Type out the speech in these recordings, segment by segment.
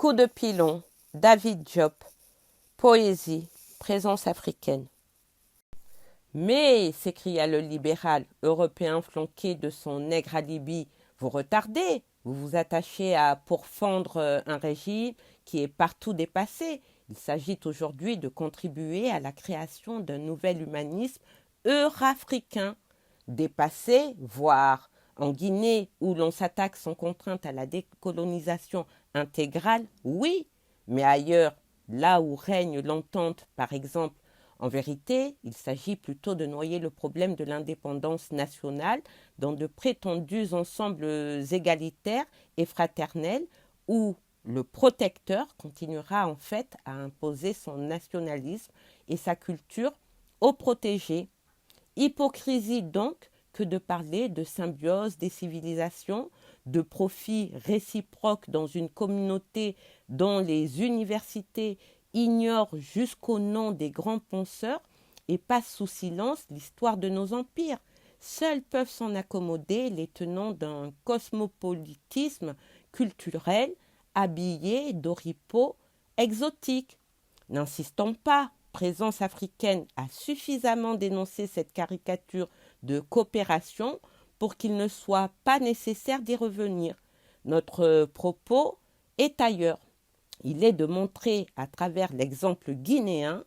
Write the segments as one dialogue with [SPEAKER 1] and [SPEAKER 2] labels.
[SPEAKER 1] Coup de pilon, David Diop, poésie, présence africaine. Mais, s'écria le libéral européen flanqué de son nègre alibi, vous retardez, vous vous attachez à pourfendre un régime qui est partout dépassé. Il s'agit aujourd'hui de contribuer à la création d'un nouvel humanisme eurafricain, dépassé, voire en Guinée où l'on s'attaque sans contrainte à la décolonisation intégrale, oui, mais ailleurs, là où règne l'entente, par exemple, en vérité, il s'agit plutôt de noyer le problème de l'indépendance nationale dans de prétendus ensembles égalitaires et fraternels où le protecteur continuera en fait à imposer son nationalisme et sa culture aux protégés. Hypocrisie donc que de parler de symbiose des civilisations, de profit réciproque dans une communauté dont les universités ignorent jusqu'au nom des grands penseurs et passent sous silence l'histoire de nos empires. Seuls peuvent s'en accommoder les tenants d'un cosmopolitisme culturel habillé d'oripeaux exotiques. N'insistons pas, Présence africaine a suffisamment dénoncé cette caricature de coopération pour qu'il ne soit pas nécessaire d'y revenir. Notre propos est ailleurs. Il est de montrer à travers l'exemple guinéen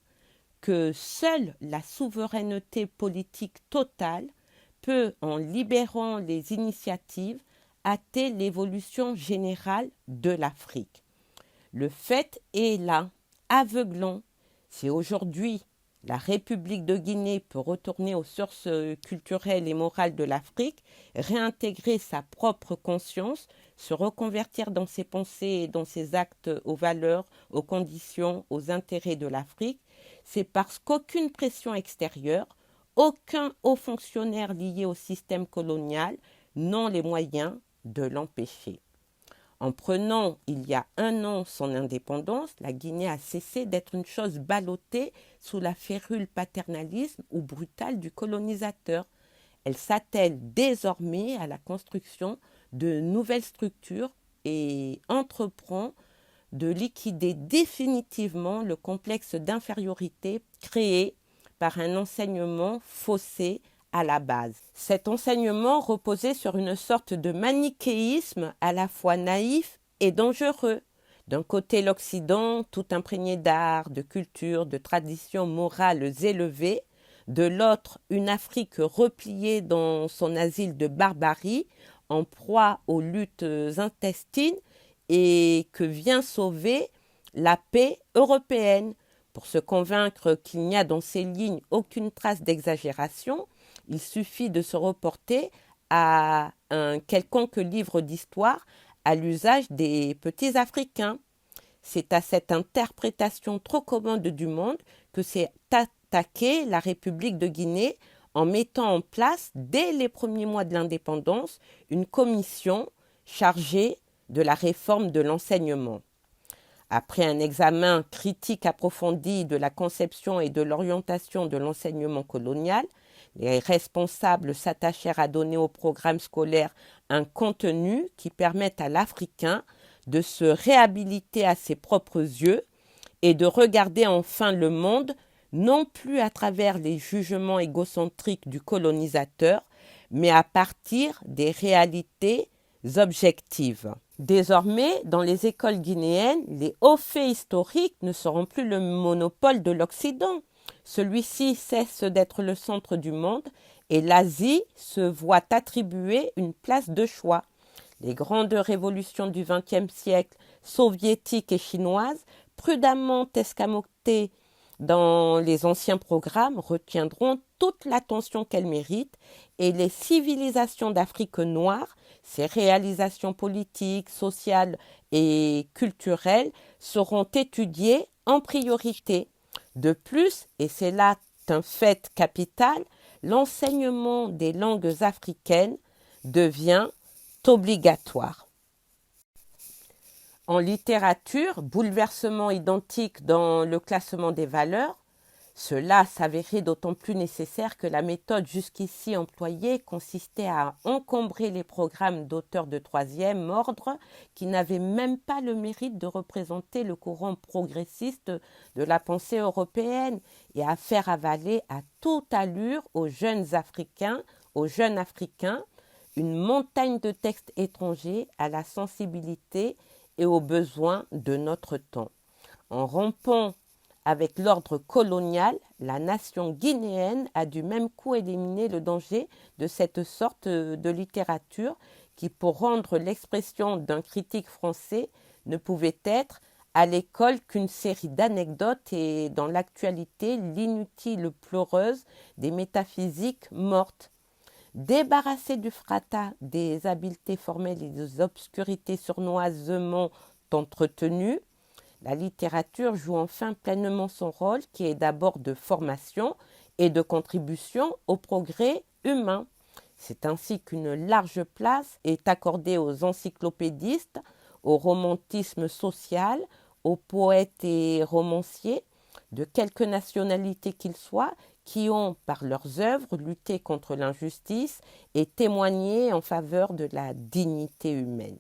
[SPEAKER 1] que seule la souveraineté politique totale peut, en libérant les initiatives, hâter l'évolution générale de l'Afrique. Le fait est là, aveuglant. Si aujourd'hui la République de Guinée peut retourner aux sources culturelles et morales de l'Afrique, réintégrer sa propre conscience, se reconvertir dans ses pensées et dans ses actes aux valeurs, aux conditions, aux intérêts de l'Afrique, c'est parce qu'aucune pression extérieure, aucun haut fonctionnaire lié au système colonial n'ont les moyens de l'empêcher. En prenant, il y a 1 an, son indépendance, la Guinée a cessé d'être une chose ballottée sous la férule paternalisme ou brutale du colonisateur. Elle s'attelle désormais à la construction de nouvelles structures et entreprend de liquider définitivement le complexe d'infériorité créé par un enseignement faussé à la base. Cet enseignement reposait sur une sorte de manichéisme à la fois naïf et dangereux. D'un côté l'Occident, tout imprégné d'art, de culture, de traditions morales élevées, de l'autre une Afrique repliée dans son asile de barbarie, en proie aux luttes intestines et que vient sauver la paix européenne. Pour se convaincre qu'il n'y a dans ces lignes aucune trace d'exagération, il suffit de se reporter à un quelconque livre d'histoire à l'usage des petits Africains. C'est à cette interprétation trop commode du monde que s'est attaquée la République de Guinée en mettant en place, dès les premiers mois de l'indépendance, une commission chargée de la réforme de l'enseignement. Après un examen critique approfondi de la conception et de l'orientation de l'enseignement colonial, les responsables s'attachèrent à donner au programme scolaire un contenu qui permette à l'Africain de se réhabiliter à ses propres yeux et de regarder enfin le monde non plus à travers les jugements égocentriques du colonisateur, mais à partir des réalités objectives. Désormais, dans les écoles guinéennes, les hauts faits historiques ne seront plus le monopole de l'Occident. Celui-ci cesse d'être le centre du monde et l'Asie se voit attribuer une place de choix. Les grandes révolutions du XXe siècle, soviétiques et chinoises, prudemment escamotées dans les anciens programmes, retiendront toute l'attention qu'elles méritent et les civilisations d'Afrique noire, ses réalisations politiques, sociales et culturelles seront étudiées en priorité. De plus, et c'est là un fait capital, l'enseignement des langues africaines devient obligatoire. En littérature, bouleversement identique dans le classement des valeurs, Cela s'avérait d'autant plus nécessaire que la méthode jusqu'ici employée consistait à encombrer les programmes d'auteurs de troisième ordre qui n'avaient même pas le mérite de représenter le courant progressiste de la pensée européenne et à faire avaler à toute allure aux jeunes Africains, une montagne de textes étrangers à la sensibilité et aux besoins de notre temps. En rompant avec l'ordre colonial, la nation guinéenne a du même coup éliminé le danger de cette sorte de littérature qui, pour rendre l'expression d'un critique français, ne pouvait être à l'école qu'une série d'anecdotes et dans l'actualité l'inutile pleureuse des métaphysiques mortes. Débarrassée du fracas des habiletés formelles et des obscurités sournoisement entretenues, la littérature joue enfin pleinement son rôle qui est d'abord de formation et de contribution au progrès humain. C'est ainsi qu'une large place est accordée aux encyclopédistes, au romantisme social, aux poètes et romanciers, de quelque nationalité qu'ils soient, qui ont, par leurs œuvres, lutté contre l'injustice et témoigné en faveur de la dignité humaine.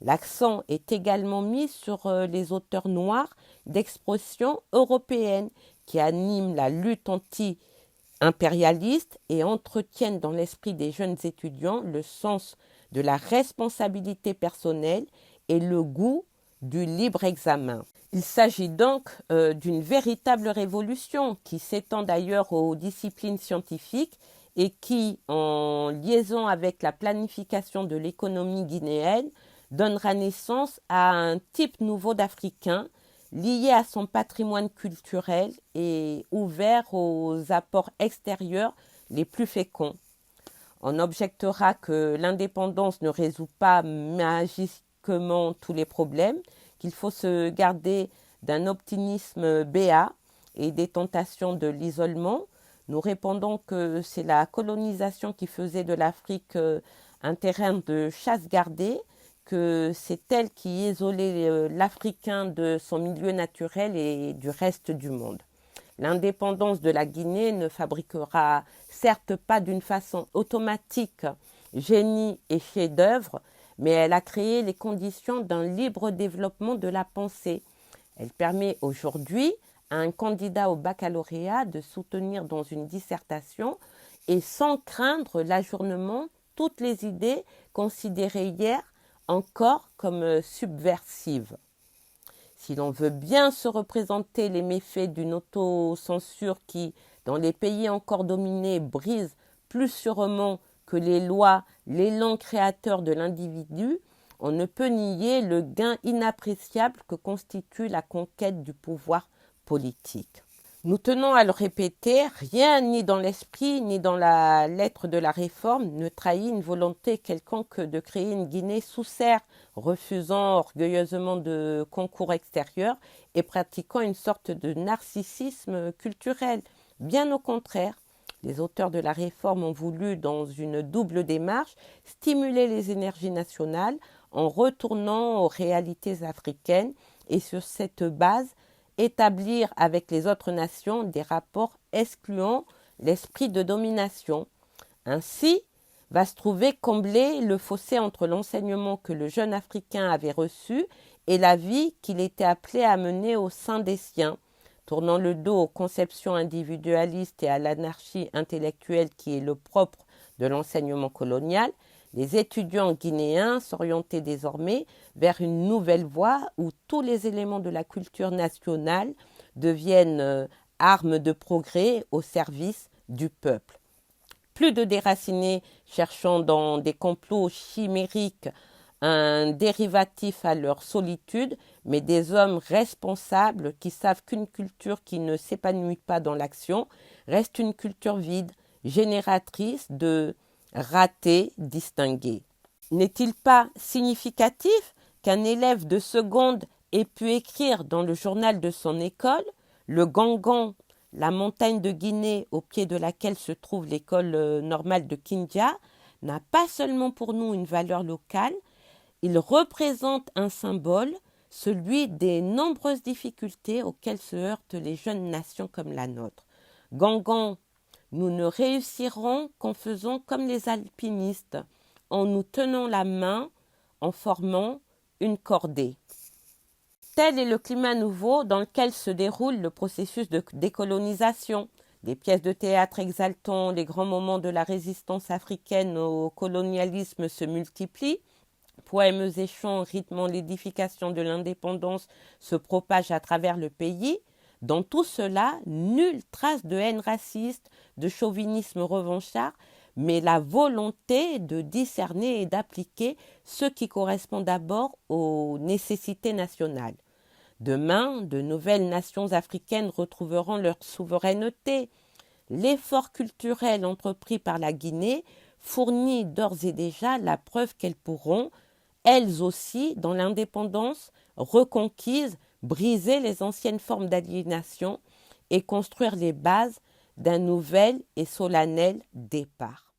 [SPEAKER 1] L'accent est également mis sur les auteurs noirs d'expression européenne qui animent la lutte anti-impérialiste et entretiennent dans l'esprit des jeunes étudiants le sens de la responsabilité personnelle et le goût du libre examen. Il s'agit donc d'une véritable révolution qui s'étend d'ailleurs aux disciplines scientifiques et qui, en liaison avec la planification de l'économie guinéenne, donnera naissance à un type nouveau d'Africain lié à son patrimoine culturel et ouvert aux apports extérieurs les plus féconds. On objectera que l'indépendance ne résout pas magiquement tous les problèmes, qu'il faut se garder d'un optimisme béat et des tentations de l'isolement. Nous répondons que c'est la colonisation qui faisait de l'Afrique un terrain de chasse gardée, que c'est elle qui isolait l'Africain de son milieu naturel et du reste du monde. L'indépendance de la Guinée ne fabriquera certes pas d'une façon automatique génie et chef-d'œuvre, mais elle a créé les conditions d'un libre développement de la pensée. Elle permet aujourd'hui à un candidat au baccalauréat de soutenir dans une dissertation et sans craindre l'ajournement toutes les idées considérées hier encore comme subversives. Si l'on veut bien se représenter les méfaits d'une autocensure qui, dans les pays encore dominés, brise plus sûrement que les lois l'élan créateur de l'individu, on ne peut nier le gain inappréciable que constitue la conquête du pouvoir politique. Nous tenons à le répéter, rien ni dans l'esprit ni dans la lettre de la réforme ne trahit une volonté quelconque de créer une Guinée sous serre, refusant orgueilleusement de concours extérieurs et pratiquant une sorte de narcissisme culturel. Bien au contraire, les auteurs de la réforme ont voulu, dans une double démarche, stimuler les énergies nationales en retournant aux réalités africaines et sur cette base, établir avec les autres nations des rapports excluant l'esprit de domination. Ainsi, va se trouver comblé le fossé entre l'enseignement que le jeune Africain avait reçu et la vie qu'il était appelé à mener au sein des siens, tournant le dos aux conceptions individualistes et à l'anarchie intellectuelle qui est le propre de l'enseignement colonial. Les étudiants guinéens s'orientaient désormais vers une nouvelle voie où tous les éléments de la culture nationale deviennent armes de progrès au service du peuple. Plus de déracinés cherchant dans des complots chimériques un dérivatif à leur solitude, mais des hommes responsables qui savent qu'une culture qui ne s'épanouit pas dans l'action reste une culture vide, génératrice de raté distingué. N'est-il pas significatif qu'un élève de seconde ait pu écrire dans le journal de son école « Le Gangan, la montagne de Guinée au pied de laquelle se trouve l'école normale de Kindia, n'a pas seulement pour nous une valeur locale, il représente un symbole, celui des nombreuses difficultés auxquelles se heurtent les jeunes nations comme la nôtre. Gangan, nous ne réussirons qu'en faisant comme les alpinistes, en nous tenant la main, en formant une cordée. Tel est le climat nouveau dans lequel se déroule le processus de décolonisation. Des pièces de théâtre exaltant les grands moments de la résistance africaine au colonialisme se multiplient. Poèmes et chants rythmant l'édification de l'indépendance se propagent à travers le pays. Dans tout cela, nulle trace de haine raciste, de chauvinisme revanchard, mais la volonté de discerner et d'appliquer ce qui correspond d'abord aux nécessités nationales. Demain, de nouvelles nations africaines retrouveront leur souveraineté. L'effort culturel entrepris par la Guinée fournit d'ores et déjà la preuve qu'elles pourront, elles aussi, dans l'indépendance reconquise, briser les anciennes formes d'aliénation et construire les bases d'un nouvel et solennel départ.